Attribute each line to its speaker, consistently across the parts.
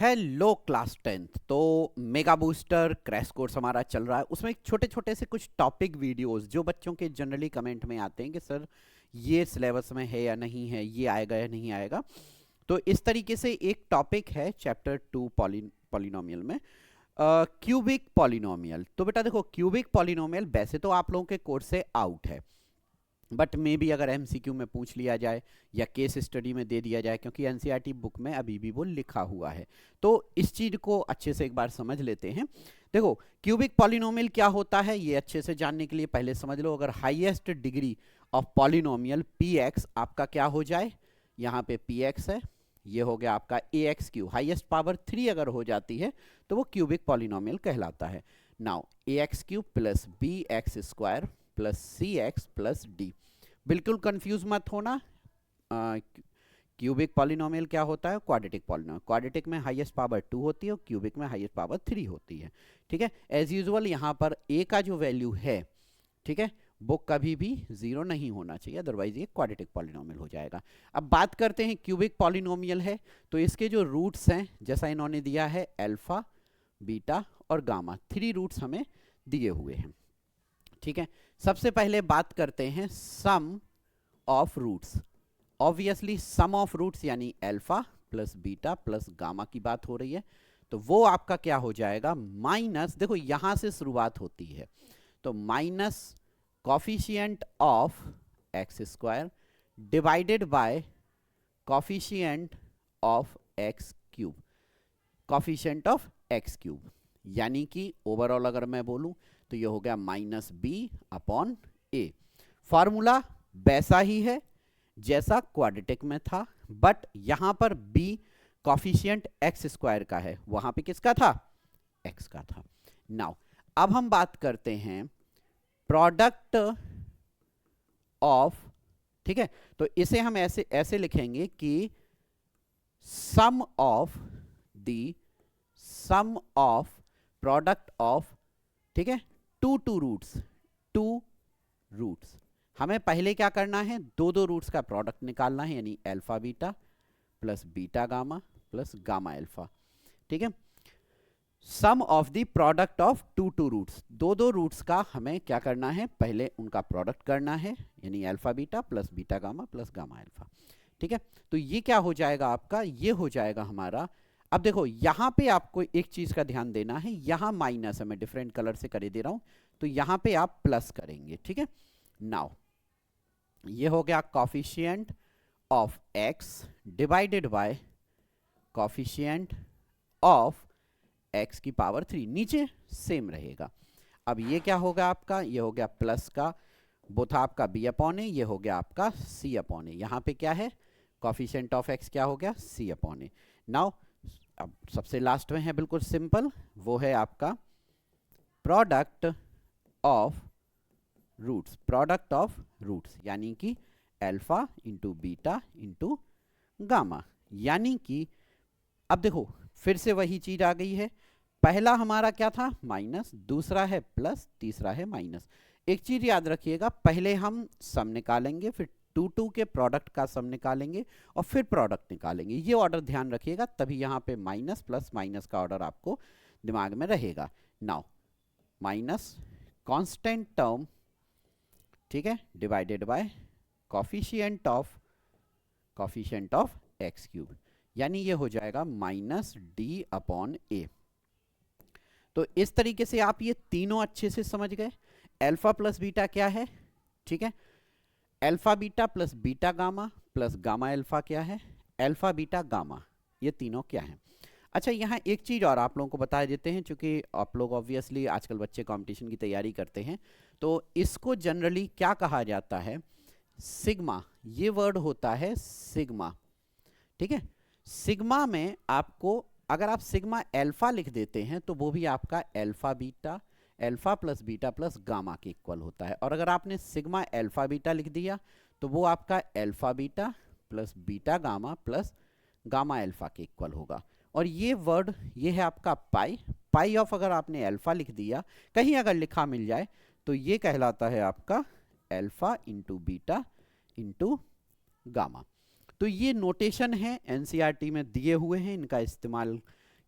Speaker 1: Hello class 10th। तो mega booster crash course हमारा चल रहा है। उसमें छोटे छोटे से कुछ टॉपिक वीडियोस जो बच्चों के जनरली कमेंट में आते हैं कि सर ये सिलेबस में है या नहीं है, ये आएगा या नहीं आएगा। तो इस तरीके से एक टॉपिक है चैप्टर 2 पॉलिनोमियल में, क्यूबिक पॉलिनोमियल। तो बेटा देखो, क्यूबिक पॉलिनोमियल वैसे तो आप लोगों के कोर्स से आउट है, बट मे भी अगर एमसीक्यू में पूछ लिया जाए या केस स्टडी में दे दिया जाए, क्योंकि एनसीईआरटी बुक में अभी भी वो लिखा हुआ है। तो इस चीज को अच्छे से एक बार समझ लेते हैं। देखो, क्यूबिक पॉलिनोमियल क्या होता है ये अच्छे से जानने के लिए पहले समझ लो। अगर highest degree of polynomial P x आपका क्या हो जाए, यहाँ पे पी एक्स है, ये हो गया आपका ए एक्स क्यू, हाइएस्ट पावर 3 अगर हो जाती है तो वो क्यूबिक पॉलिनोमियल कहलाता है। Now a x cube plus b x square plus c x plus d. बिल्कुल कंफ्यूज मत होना। क्यूबिक पॉलिनोमियल क्या होता है? Quadratic polynomial. क्वाड्रेटिक में हाईएस्ट पावर 2 होती है और क्यूबिक में हाईएस्ट पावर 3 होती है। ठीक है, एज यूजुअल यहाँ पर ए का जो वैल्यू है, ठीक है, वो कभी भी 0 नहीं होना चाहिए, अदरवाइज ये क्वाड्रेटिक पॉलिनोमियल हो जाएगा। अब बात करते हैं क्यूबिक पॉलिनोमियल है तो इसके जो रूट्स हैं, जैसा इन्होंने दिया है अल्फा, बीटा और गामा, 3 रूट्स हमें दिए हुए हैं। ठीक है, सबसे पहले बात करते हैं sum of roots. Obviously sum of roots यानी alpha plus beta plus gamma की बात हो रही है, तो वो आपका क्या हो जाएगा, माइनस, देखो यहां से शुरुआत होती है, तो minus coefficient of x square divided by coefficient of x cube, coefficient of x cube, यानी कि ओवरऑल अगर मैं बोलूं तो ये हो गया माइनस बी अपॉन ए। फॉर्मूला वैसा ही है जैसा क्वाड्रेटिक में था, बट यहां पर b कॉफिशिएंट एक्स स्क्वायर का है, वहां पे किसका था? x का था। नाउ अब हम बात करते हैं प्रोडक्ट ऑफ, ठीक है, तो इसे हम ऐसे ऐसे लिखेंगे कि सम ऑफ प्रोडक्ट ऑफ, ठीक है, टू रूट्स। हमें पहले क्या करना है, दो रूट्स का प्रोडक्ट निकालना है, यानी alpha beta plus beta gamma plus gamma alpha. ठीक है, sum of the product of two roots, दो रूट्स का हमें क्या करना है, पहले उनका प्रोडक्ट करना है, यानी alpha beta plus beta gamma plus gamma alpha. ठीक है, तो ये क्या हो जाएगा आपका, ये हो जाएगा हमारा। अब देखो यहां पे आपको एक चीज का ध्यान देना है, यहां माइनस है, मैं डिफरेंट कलर से कर दे रहा हूं, तो यहां पे आप प्लस करेंगे। ठीक है, नाउ ये हो गया coefficient of x divided by coefficient of x की पावर 3, नीचे सेम रहेगा। अब ये क्या होगा आपका, ये हो गया प्लस का, वो था आपका b अपॉन ए, ये हो गया आपका c अपॉन ए। यहां पे क्या है, कॉफिशिएंट ऑफ x क्या हो गया, c अपॉन ए। नाउ अब सबसे लास्ट में है बिल्कुल सिंपल, वो है आपका प्रोडक्ट ऑफ रूट्स, यानी कि alpha into beta into gamma, यानी कि अब देखो फिर से वही चीज आ गई है। पहला हमारा क्या था, माइनस, दूसरा है प्लस, तीसरा है माइनस। एक चीज याद रखिएगा, पहले हम सम निकालेंगे, फिर टू के प्रोडक्ट का सम निकालेंगे और फिर प्रोडक्ट निकालेंगे, ये ऑर्डर ध्यान रखिएगा, तभी यहां पे माइनस प्लस माइनस का ऑर्डर आपको दिमाग में रहेगा। नाउ माइनस कांस्टेंट टर्म, ठीक है, divided by coefficient of x cube, यानी ये हो जाएगा माइनस डी अपॉन ए। तो इस तरीके से आप ये तीनों अच्छे से समझ गए। अल्फा प्लस बीटा क्या है, ठीक है, alpha beta plus beta gamma plus gamma alpha क्या है, अल्फा बीटा गामा, ये तीनों क्या है। अच्छा, यहाँ एक चीज और आप लोगों को बता देते हैं, क्योंकि आप लोग ऑब्वियसली आजकल बच्चे कंपटीशन की तैयारी करते हैं, तो इसको जनरली क्या कहा जाता है, सिग्मा, ये वर्ड होता है सिग्मा। ठीक है, सिग्मा में आपको अगर आप सिग्मा अल्फा लिख देते हैं तो वो भी आपका alpha plus beta plus gamma के इक्वल होता है, और अगर आपने सिग्मा अल्फा बीटा लिख दिया तो वो आपका alpha beta plus beta gamma plus gamma alpha के इक्वल होगा। और ये वर्ड, ये है आपका पाई ऑफ, अगर आपने अल्फा लिख दिया, कहीं अगर लिखा मिल जाए तो ये कहलाता है आपका alpha into beta into gamma. तो ये नोटेशन है एनसीईआरटी में दिए हुए हैं, इनका इस्तेमाल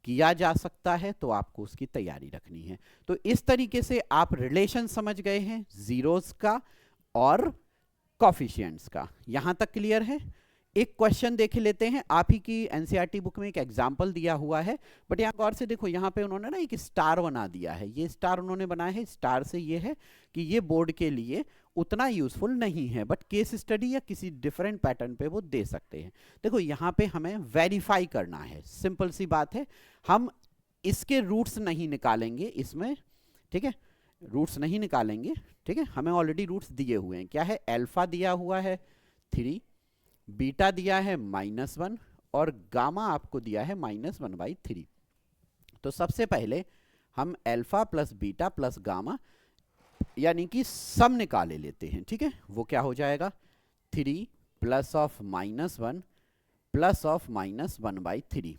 Speaker 1: किया जा सकता है तो आपको उसकी तैयारी रखनी है। तो इस तरीके से आप रिलेशन समझ गए हैं जीरोस का और कॉफिशिएंट्स का। यहां तक क्लियर है? एक क्वेश्चन देख लेते हैं, आप ही की एनसीईआरटी बुक में एक एग्जाम्पल दिया हुआ है, बट यहाँ गौर से देखो, यहाँ पे उन्होंने ना एक स्टार बना दिया है। ये स्टार उन्होंने बनाया है, स्टार से ये है कि ये बोर्ड के लिए उतना यूजफुल नहीं है, बट केस स्टडी या किसी डिफरेंट पैटर्न पे वो दे सकते हैं। देखो यहाँ पे हमें वेरीफाई करना है, सिंपल सी बात है। हम इसके रूट्स नहीं निकालेंगे इसमें, ठीक है, रूट्स नहीं निकालेंगे, ठीक है। हमें ऑलरेडी रूट्स दिए हुए हैं। क्या है? अल्फा दिया हुआ है 3, बीटा दिया है -1 और गामा आपको दिया है -1/3। तो सबसे पहले हम alpha plus beta plus gamma यानी कि सम निकाले लेते हैं, ठीक है। वो क्या हो जाएगा? 3 प्लस ऑफ -1 प्लस ऑफ -1/3।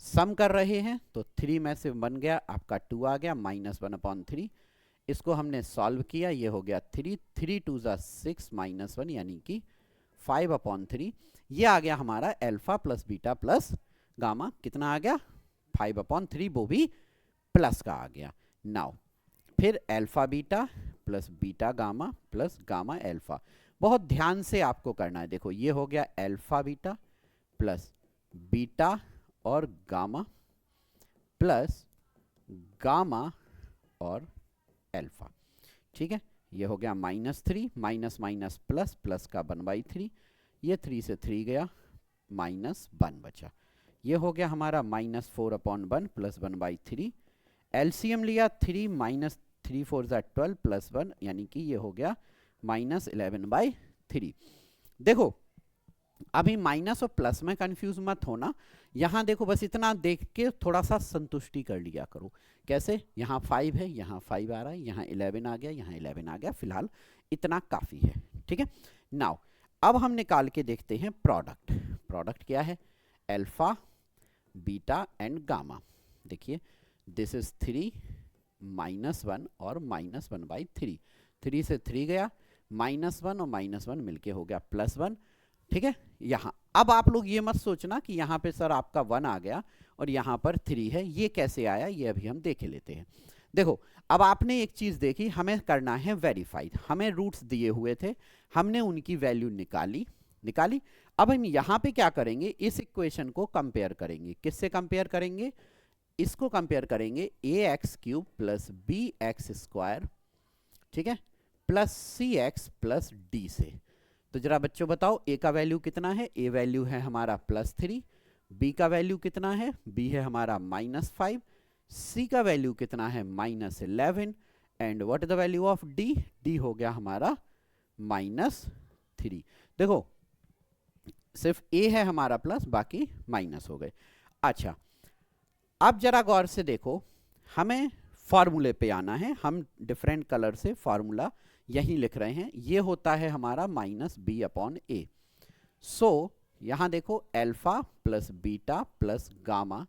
Speaker 1: सम कर रहे हैं तो 3 में से 1 गया, आपका 2 आ गया, -1/3। इसको हमने सॉल्व किया, ये हो गया 3, 3 2 ज़ा 6 -1 यानी कि 5/3। ये आ गया हमारा alpha plus beta plus gamma. कितना आ गया? 5/3, वो भी प्लस का आ गया। नाउ फिर alpha beta plus beta gamma plus gamma alpha. बहुत ध्यान से आपको करना है। देखो ये हो गया अल्फा बीटा प्लस बीटा और गामा प्लस गामा और अल्फा, ठीक है। ये हो गया -3, माइनस माइनस प्लस, प्लस का 1/3, ये 3 से 3 गया, -1 बचा। ये हो गया हमारा -4/1 प्लस 1/3। एलसीएम लिया 3 -3 4 ज़ा 12 प्लस 1 यानी कि ये हो गया -11/3। देखो अभी माइनस और प्लस में कंफ्यूज मत होना। यहां देखो बस इतना देख के थोड़ा सा संतुष्टि कर लिया करो। कैसे? यहाँ 5 है, यहाँ 5 आ रहा है, यहाँ 11 आ गया, यहाँ 11 आ गया, फिलहाल इतना काफी है, ठीक है। नाउ अब हम निकाल के देखते हैं प्रोडक्ट। प्रोडक्ट क्या है? Alpha beta and gamma. देखिए दिस इज 3 -1 और -1/3। 3 से 3 गया, -1 और -1 मिलके हो गया +1, ठीक है। यहां अब आप लोग ये मत सोचना कि यहां पे सर आपका 1 आ गया और यहां पर 3 है, ये कैसे आया, ये अभी हम देख लेते हैं। देखो अब आपने एक चीज देखी, हमें करना है वेरीफाइड। हमें रूट्स दिए हुए थे, हमने उनकी वैल्यू निकाली। अब हम यहां पे क्या करेंगे? इस इक्वेशन को कंपेयर करेंगे। किससे कंपेयर करेंगे? इसको कंपेयर करेंगे ax³ प्लस bx², ठीक है, प्लस cx प्लस d से। तो जरा बच्चों बताओ a का वैल्यू कितना है? a वैल्यू है हमारा +3, b का वैल्यू कितना है? b है हमारा -5, c का वैल्यू कितना है? -11 and what is the value of d? d हो गया हमारा -3। देखो सिर्फ a है हमारा प्लस, बाकी माइनस हो गए। अच्छा अब जरा गौर से देखो, हमें फॉर्मूले पे आना है। हम डिफरेंट कलर से फॉर्मूला यही लिख रहे हैं। ये होता है हमारा -b/a। सो यहां देखो alpha plus beta plus gamma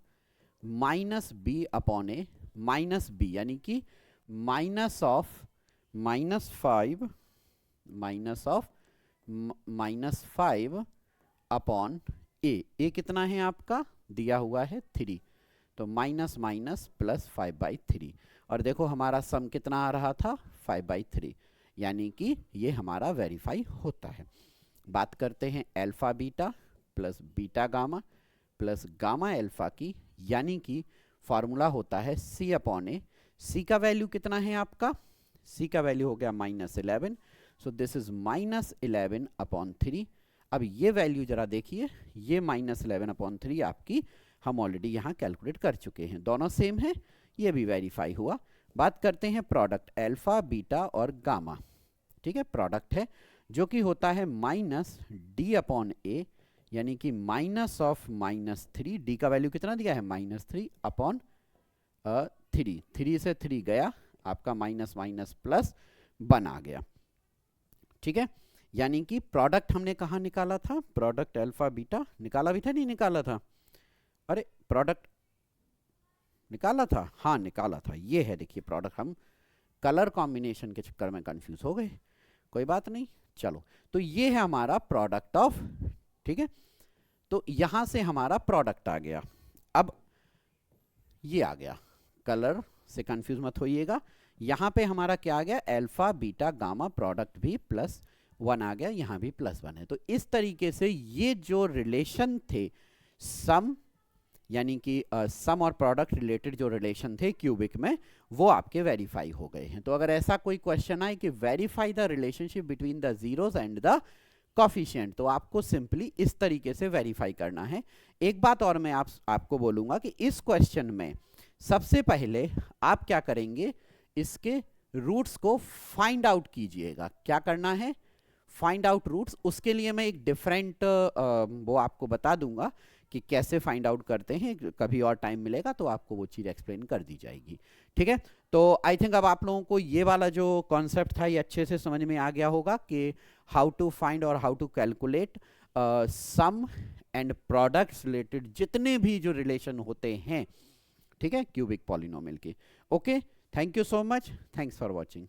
Speaker 1: -b/a minus b यानी कि -5 -5/a। कितना है आपका? दिया हुआ है 3, तो माइनस माइनस प्लस 5/3। और देखो हमारा सम कितना आ रहा था? 5/3, यानी कि ये हमारा वेरीफाई होता है। बात करते हैं alpha beta plus beta gamma plus gamma alpha की, यानी कि फॉर्मूला होता है c/a। c का वैल्यू कितना है आपका? c का वैल्यू हो गया -11, सो दिस इज -11/3। अब ये वैल्यू जरा देखिए, ये -11/3 आपकी हम ऑलरेडी यहाँ कैलकुलेट कर चुके हैं, दोनों सेम है, ये भी वेरीफाई हुआ। बात करते हैं प्रोडक्ट अल्फा बीटा और गामा, ठीक है। प्रोडक्ट है जो कि होता है -d/a यानी कि -3। d का वैल्यू कितना दिया है? -3/3। 3 से 3 गया, आपका माइनस माइनस प्लस 1 आ गया, ठीक है। यानी कि प्रोडक्ट हमने कहाँ निकाला था? प्रोडक्ट अल्फा बीटा निकाला भी था, नहीं निकाला था? अरे प्रोडक्ट निकाला था, हाँ निकाला था। ये है देखिए प्रोडक्ट, हम कलर कॉम्बिनेशन के चक्कर में कंफ्यूज हो गए, कोई बात नहीं, चलो। तो ये है हमारा प्रोडक्ट ऑफ, ठीक है। तो यहां से हमारा प्रोडक्ट आ गया। अब ये आ गया, कलर से कंफ्यूज मत होइएगा। यहाँ पे हमारा क्या आ गया, अल्फा बीटा गामा प्रोडक्ट भी +1 आ गया, यहाँ भी +1 है। तो इस तरीके से ये जो रिलेशन थे सम, यानी कि सम और प्रोडक्ट रिलेटेड जो रिलेशन थे क्यूबिक में, वो आपके वेरीफाई हो गए हैं। तो अगर ऐसा कोई क्वेश्चन आए कि verify the relationship between the zeros and the coefficient, तो आपको सिंपली इस तरीके से वेरीफाई करना है। एक बात और मैं आपको बोलूंगा कि इस क्वेश्चन में सबसे पहले आप क्या करेंगे, इसके रूट्स को फाइंड आउट कीजिएगा। क्या करना है, फाइंड आउट रूट्स। उसके लिए मैं एक डिफरेंट वो आपको बता दूंगा कि कैसे फाइंड आउट करते हैं, कभी और टाइम मिलेगा तो आपको वो चीज़ एक्सप्लेन कर दी जाएगी। ठीक है, तो आई थिंक अब आप लोगों को ये वाला जो कॉन्सेप्ट था ये अच्छे से समझ में आ गया होगा कि हाउ टू फाइंड और how to calculate sum and products related जितने भी जो रिलेशन होते हैं, ठीक है, क्यूबिक पॉलिनोमियल के। Okay, thank you so much, thanks for watching.